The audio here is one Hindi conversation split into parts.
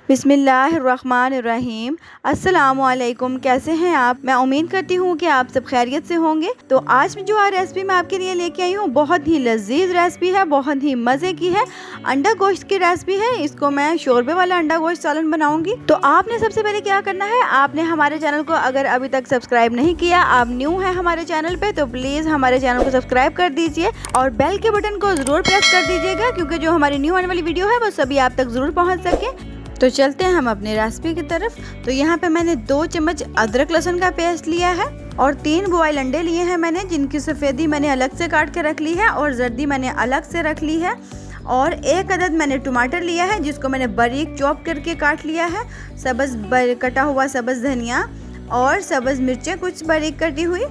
बिस्मिल्लाहिर्रहमानिर्रहीम। अस्सलामुअलैकुम। कैसे हैं आप? मैं उम्मीद करती हूँ कि आप सब खैरियत से होंगे। तो आज जो रेसिपी मैं आपके लिए लेके आई हूँ बहुत ही लजीज रेसिपी है, बहुत ही मज़े की है। अंडा गोश्त की रेसिपी है। इसको मैं शोरबे वाला अंडा गोश्त सालन बनाऊंगी। तो आपने सबसे पहले क्या करना है, आपने हमारे चैनल को अगर अभी तक सब्सक्राइब नहीं किया, आप न्यू है हमारे चैनल पे, तो प्लीज़ हमारे चैनल को सब्सक्राइब कर दीजिए और बेल के बटन को ज़रूर प्रेस कर दीजिएगा, क्योंकि जो हमारी न्यू आने वाली वीडियो है वो सभी आप तक ज़रूर पहुँच सके। तो चलते हैं हम अपनी रेसिपी की तरफ। तो यहाँ पे मैंने 2 चम्मच अदरक लहसुन का पेस्ट लिया है और 3 बॉयल अंडे लिए हैं मैंने, जिनकी सफ़ेदी मैंने अलग से काट के रख ली है और जर्दी मैंने अलग से रख ली है। और 1 अदद मैंने टमाटर लिया है, जिसको मैंने बारीक चॉप करके काट लिया है। कटा हुआ सब्ज़ धनिया और सब्ज़ मिर्चें कुछ बारीक कटी हुई।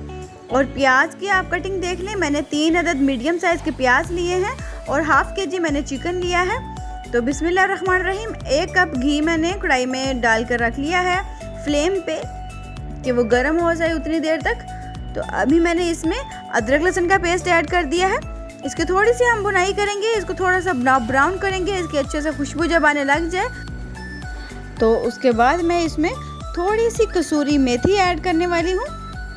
और प्याज की आप कटिंग देख लें, मैंने 3 अदद मीडियम साइज़ के प्याज लिए हैं और हाफ़ के जी मैंने चिकन लिया है। तो बिस्मिल्लाहिर्रहमानिर्रहीम। 1 कप घी मैंने कढ़ाई में डाल कर रख लिया है फ्लेम पे कि वो गर्म हो जाए उतनी देर तक। तो अभी मैंने इसमें अदरक लहसुन का पेस्ट ऐड कर दिया है। इसकी थोड़ी सी हम बुनाई करेंगे, इसको थोड़ा सा ब्राउन करेंगे, इसकी अच्छे से खुशबू जब आने लग जाए तो उसके बाद मैं इसमें थोड़ी सी कसूरी मेथी ऐड करने वाली हूँ।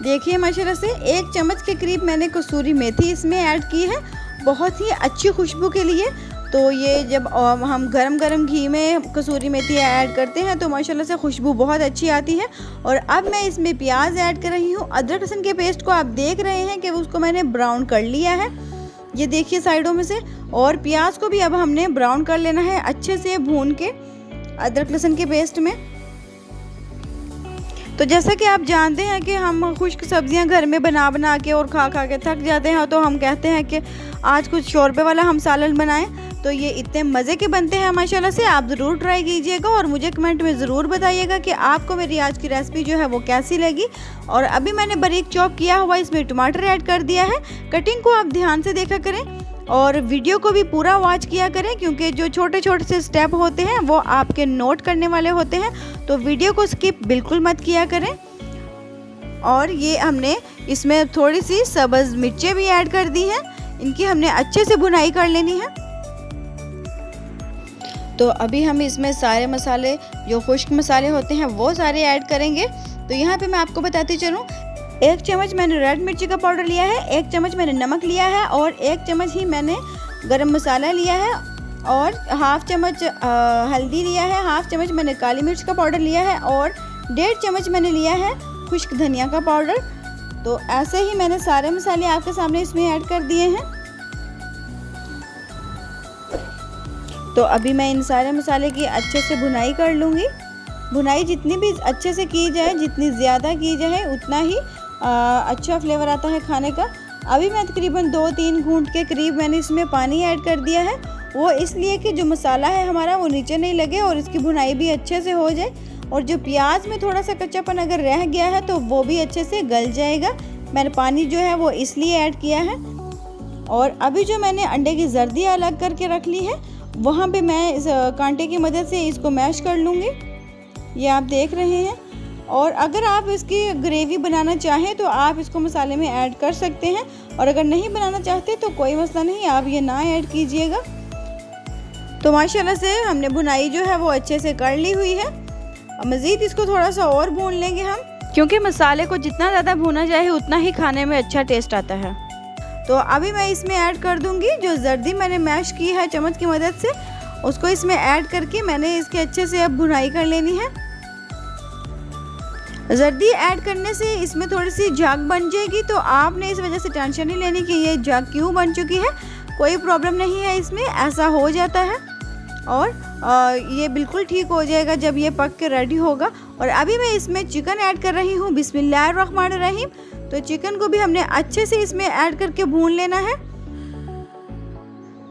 देखिए माशाल्लाह से 1 चम्मच के करीब मैंने कसूरी मेथी इसमें ऐड की है, बहुत ही अच्छी खुशबू के लिए। तो ये जब हम गरम घी में कसूरी मेथी ऐड करते हैं तो माशाल्लाह से खुशबू बहुत अच्छी आती है। और अब मैं इसमें प्याज ऐड कर रही हूँ। अदरक लहसुन के पेस्ट को आप देख रहे हैं कि उसको मैंने ब्राउन कर लिया है, ये देखिए साइडों में से। और प्याज को भी अब हमने ब्राउन कर लेना है अच्छे से भून के अदरक लहसुन के पेस्ट में। तो जैसा कि आप जानते हैं कि हम खुश्क सब्जियां घर में बना के और खा के थक जाते हैं, तो हम कहते हैं कि आज कुछ शोरबे वाला हम सालन बनाएं। तो ये इतने मज़े के बनते हैं माशाल्लाह से, आप ज़रूर ट्राई कीजिएगा और मुझे कमेंट में ज़रूर बताइएगा कि आपको मेरी आज की रेसिपी जो है वो कैसी लगी। और अभी मैंने बारीक चॉप किया हुआ इसमें टमाटर ऐड कर दिया है। कटिंग को आप ध्यान से देखा करें और वीडियो को भी पूरा वॉच किया करें, क्योंकि जो छोटे छोटे से स्टेप होते हैं वो आपके नोट करने वाले होते हैं। तो वीडियो को स्किप बिल्कुल मत किया करें। और ये हमने इसमें थोड़ी सी सब्ज़ मिर्चें भी ऐड कर दी हैं, इनकी हमने अच्छे से भुनाई कर लेनी है। तो अभी हम इसमें सारे मसाले, जो खुश्क मसाले होते हैं वो सारे ऐड करेंगे। तो यहाँ पे मैं आपको बताती चलूँ, 1 चम्मच मैंने रेड मिर्ची का पाउडर लिया है, 1 चम्मच मैंने नमक लिया है और 1 चम्मच ही मैंने गरम मसाला लिया है और हाफ़ चम्मच हल्दी लिया है, हाफ़ चम्मच मैंने काली मिर्च का पाउडर लिया है और 1.5 चम्मच मैंने लिया है खुश्क धनिया का पाउडर। तो ऐसे ही मैंने सारे मसाले आपके सामने इसमें ऐड कर दिए हैं। तो अभी मैं इन सारे मसाले की अच्छे से भुनाई कर लूँगी। भुनाई जितनी भी अच्छे से की जाए, जितनी ज़्यादा की जाए उतना ही अच्छा फ्लेवर आता है खाने का। अभी मैं तकरीबन 2-3 घूंट के करीब मैंने इसमें पानी ऐड कर दिया है, वो इसलिए कि जो मसाला है हमारा वो नीचे नहीं लगे और इसकी भुनाई भी अच्छे से हो जाए। और जो प्याज में थोड़ा सा कच्चापन अगर रह गया है तो वो भी अच्छे से गल जाएगा। मैंने पानी जो है वो इसलिए ऐड किया है। और अभी जो मैंने अंडे की जर्दी अलग करके रख ली है, वहाँ पे मैं इस कांटे की मदद से इसको मैश कर लूँगी, ये आप देख रहे हैं। और अगर आप इसकी ग्रेवी बनाना चाहें तो आप इसको मसाले में ऐड कर सकते हैं, और अगर नहीं बनाना चाहते तो कोई मसला नहीं, आप ये ना ऐड कीजिएगा। तो माशाल्लाह से हमने भुनाई जो है वो अच्छे से कर ली हुई है। मज़ीद इसको थोड़ा सा और भून लेंगे हम, क्योंकि मसाले को जितना ज़्यादा भूना जाए उतना ही खाने में अच्छा टेस्ट आता है। तो अभी मैं इसमें ऐड कर दूंगी जो जर्दी मैंने मैश की है चम्मच की मदद से, उसको इसमें ऐड करके मैंने इसके अच्छे से अब भुनाई कर लेनी है। जर्दी ऐड करने से इसमें थोड़ी सी झाग बन जाएगी, तो आपने इस वजह से टेंशन नहीं लेनी कि ये झाग क्यों बन चुकी है, कोई प्रॉब्लम नहीं है इसमें, ऐसा हो जाता है। और ये बिल्कुल ठीक हो जाएगा जब ये पक के रेडी होगा। और अभी मैं इसमें चिकन ऐड कर रही हूँ। बिस्मिल्लाहिर्रहमानिर्रहीम। तो चिकन को भी हमने अच्छे से इसमें ऐड करके भून लेना है।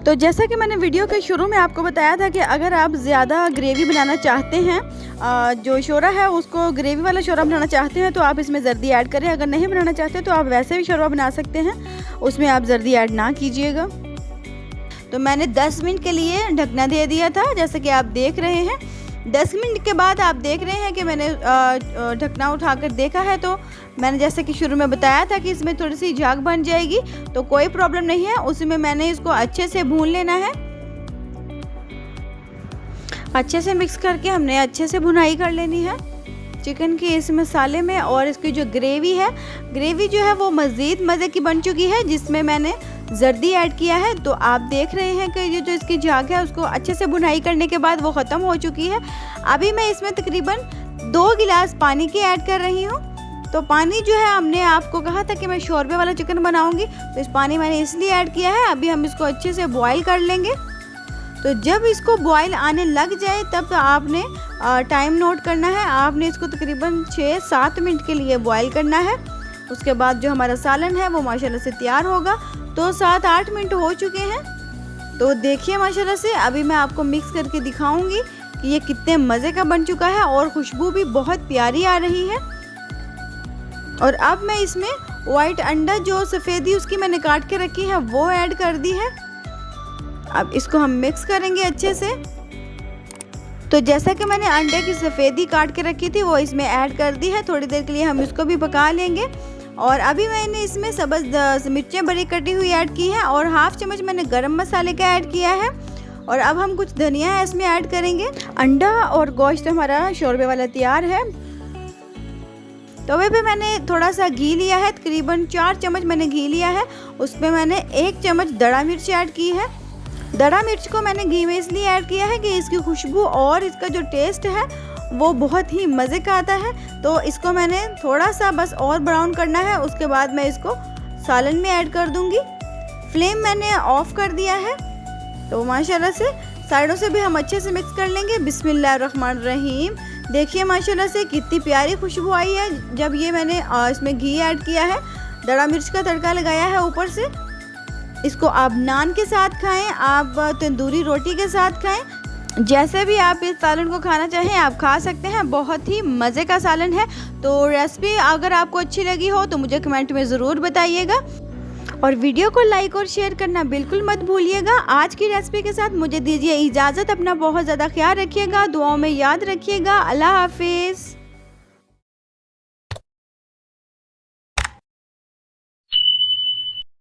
तो जैसा कि मैंने वीडियो के शुरू में आपको बताया था कि अगर आप ज़्यादा ग्रेवी बनाना चाहते हैं, जो शोरा है उसको ग्रेवी वाला शोरा बनाना चाहते हैं, तो आप इसमें जर्दी ऐड करें। अगर नहीं बनाना चाहते तो आप वैसे भी शोरबा बना सकते हैं, उसमें आप जर्दी ऐड ना कीजिएगा। तो मैंने 10 मिनट के लिए ढकना दे दिया था, जैसे कि आप देख रहे हैं। 10 मिनट के बाद आप देख रहे हैं कि मैंने ढकना उठाकर देखा है, तो मैंने जैसे कि शुरू में बताया था कि इसमें थोड़ी सी झाग बन जाएगी, तो कोई प्रॉब्लम नहीं है, उसमें मैंने इसको अच्छे से भून लेना है। अच्छे से मिक्स करके हमने अच्छे से भुनाई कर लेनी है चिकन के इस मसाले में। और इसकी जो ग्रेवी है वो मज़ीद मज़े की बन चुकी है, जिसमें मैंने जर्दी ऐड किया है। तो आप देख रहे हैं कि ये जो इसकी झाग है उसको अच्छे से भुनाई करने के बाद वो ख़त्म हो चुकी है। अभी मैं इसमें तकरीबन 2 गिलास पानी की ऐड कर रही हूँ। तो पानी जो है, हमने आपको कहा था कि मैं शोरबे वाला चिकन बनाऊंगी, तो इस पानी मैंने इसलिए ऐड किया है। अभी हम इसको अच्छे से बॉईल कर लेंगे। तो जब इसको बॉईल आने लग जाए तब तो आपने टाइम नोट करना है। आपने इसको तकरीबन 6-7 मिनट के लिए बॉईल करना है। उसके बाद जो हमारा सालन है वो माशाल्लाह से तैयार होगा। तो 7-8 मिनट हो चुके हैं। तो देखिए माशाल्लाह से अभी मैं आपको मिक्स करके दिखाऊंगी कि ये कितने मज़े का बन चुका है और खुशबू भी बहुत प्यारी आ रही है। और अब मैं इसमें वाइट अंडा, जो सफ़ेदी उसकी मैंने काट के रखी है, वो ऐड कर दी है। अब इसको हम मिक्स करेंगे अच्छे से। तो जैसा कि मैंने अंडे की सफ़ेदी काट के रखी थी वो इसमें ऐड कर दी है। थोड़ी देर के लिए हम इसको भी पका लेंगे। और अभी मैंने इसमें सब्ज़ मिर्चें बड़ी कटी हुई ऐड की हैं और 1/2 चम्मच मैंने गरम मसाले का ऐड किया है। और अब हम कुछ धनिया इसमें ऐड करेंगे। अंडा और गोश्त हमारा शोरबे वाला तैयार है। तवे पे मैंने थोड़ा सा घी लिया है, तकरीबन 4 चम्मच मैंने घी लिया है। उसमें मैंने 1 चम्मच दड़ा मिर्च ऐड की है। दड़ा मिर्च को मैंने घी में इसलिए ऐड किया है कि इसकी खुशबू और इसका जो टेस्ट है वो बहुत ही मज़े का आता है। तो इसको मैंने थोड़ा सा बस और ब्राउन करना है। उसके बाद मैं इसको सालन में ऐड कर दूंगी। फ्लेम मैंने ऑफ कर दिया है। तो माशाल्लाह से साइडों से भी हम अच्छे से मिक्स कर लेंगे। बिस्मिल्लाहिर्रहमानिर्रहीम। देखिए माशाल्लाह से कितनी प्यारी खुशबू आई है जब ये मैंने इसमें घी ऐड किया है, दड़ा मिर्च का तड़का लगाया है ऊपर से। इसको आप नान के साथ खाएं, आप तंदूरी रोटी के साथ खाएं, जैसे भी आप इस सालन को खाना चाहें आप खा सकते हैं। बहुत ही मज़े का सालन है। तो रेसिपी अगर आपको अच्छी लगी हो तो मुझे कमेंट में ज़रूर बताइएगा और वीडियो को लाइक और शेयर करना बिल्कुल मत भूलिएगा। आज की रेसिपी के साथ मुझे दीजिए इजाज़त। अपना बहुत ज़्यादा ख्याल रखिएगा, दुआओं में याद रखिएगा। अल्लाह हाफिज़।